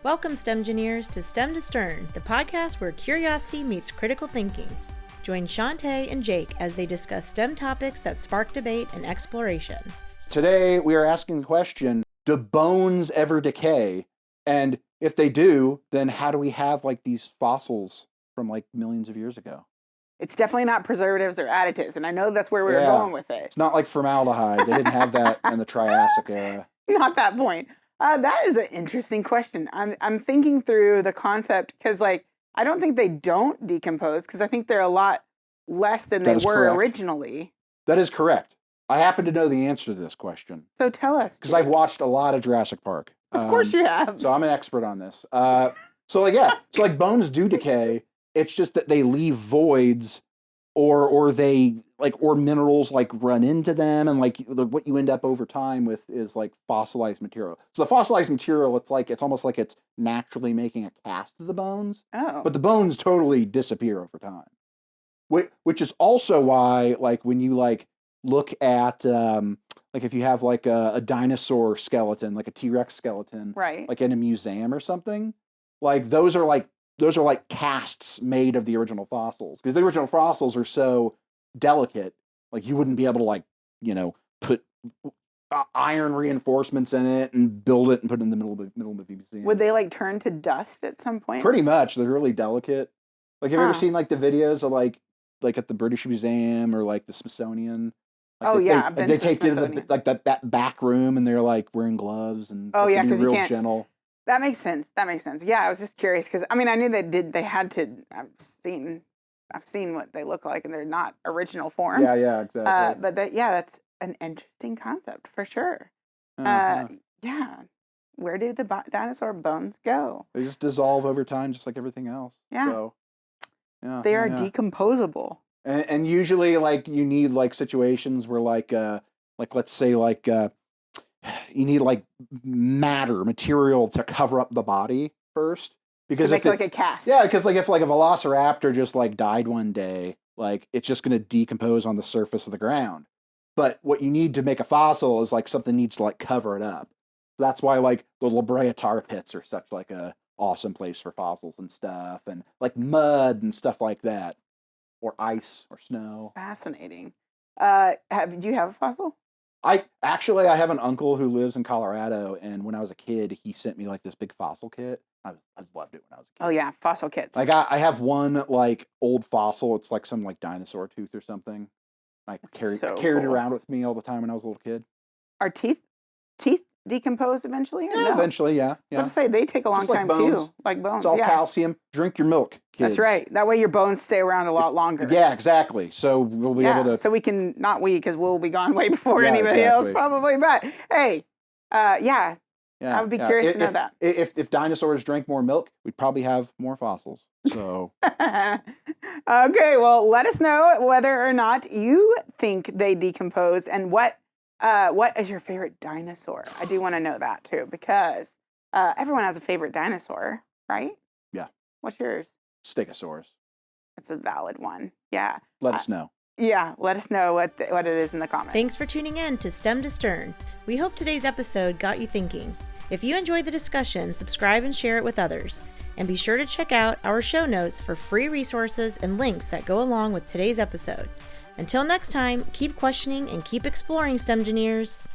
Welcome, STEMgineers, to STEM to Stern, the podcast where curiosity meets critical thinking. Join Shantae and Jake as they discuss STEM topics that spark debate and exploration. Today, we are asking the question, do bones ever decay? And if they do, then how do we have like these fossils from like millions of years ago? It's definitely not preservatives or additives, and I know that's where we were going with it. It's not like formaldehyde. They didn't have that in the Triassic era. Not that point. That is an interesting question. I'm thinking through the concept because, like, I don't think they don't decompose because I think they're a lot less than they were originally. That is correct. I happen to know the answer to this question. So tell us. Because I've watched a lot of Jurassic Park. Of course you have. So I'm an expert on this. So bones do decay. It's just that they leave voids or minerals like run into them, and like what you end up over time with is like fossilized material. So the fossilized material, it's almost like it's naturally making a cast of the bones. Oh. But the bones totally disappear over time. Which is also why, like, when you like look at like if you have like a dinosaur skeleton, like a T-Rex skeleton, right, like in a museum or something, like those are like casts made of the original fossils, because the original fossils are so delicate, like you wouldn't be able to like, put iron reinforcements in it and build it and put it in the middle of the museum. Would they like turn to dust at some point? Pretty much. They're really delicate. Like, have you ever seen like the videos of like at the British Museum or like the Smithsonian? Like, they take you to that back room and they're like wearing gloves and because real gentle. That makes sense. Yeah, I was just curious because I mean I knew they had to. I've seen what they look like and they're not original form. Yeah, exactly. But that's an interesting concept for sure. Uh-huh. Yeah. Where do the dinosaur bones go? They just dissolve over time, just like everything else. Yeah. So, yeah. They are decomposable. And usually, like, you need like situations where like let's say like you need like material to cover up the body first. Because to make like a cast. Yeah, because like if like a velociraptor just like died one day, like it's just going to decompose on the surface of the ground. But what you need to make a fossil is like something needs to like cover it up. That's why like the La Brea tar pits are such like a awesome place for fossils and stuff, and like mud and stuff like that, or ice or snow. Fascinating. Do you have a fossil? I have an uncle who lives in Colorado, and when I was a kid, he sent me like this big fossil kit. I loved it when I was a kid. Oh yeah, fossil kits. Like I have one like old fossil. It's like some like dinosaur tooth or something. I carried it around with me all the time when I was a little kid. Are teeth decompose eventually? Or no? Eventually, yeah. I was going to say they take a long time too, like bones. It's all calcium. Drink your milk, kids. That's right. That way your bones stay around a lot longer. Yeah, exactly. So we'll be able to. So we can because we'll be gone way before anybody else probably. But hey, yeah. I would be curious to know that. If dinosaurs drank more milk, we'd probably have more fossils. So. Okay, well, let us know whether or not you think they decompose and what is your favorite dinosaur? I do want to know that too, because everyone has a favorite dinosaur, right? Yeah. What's yours? Stegosaurus. That's a valid one. Yeah. Let us know. Yeah, let us know what it is in the comments. Thanks for tuning in to STEM to Stern. We hope today's episode got you thinking. If you enjoyed the discussion, subscribe and share it with others. And be sure to check out our show notes for free resources and links that go along with today's episode. Until next time, keep questioning and keep exploring, STEMgineers.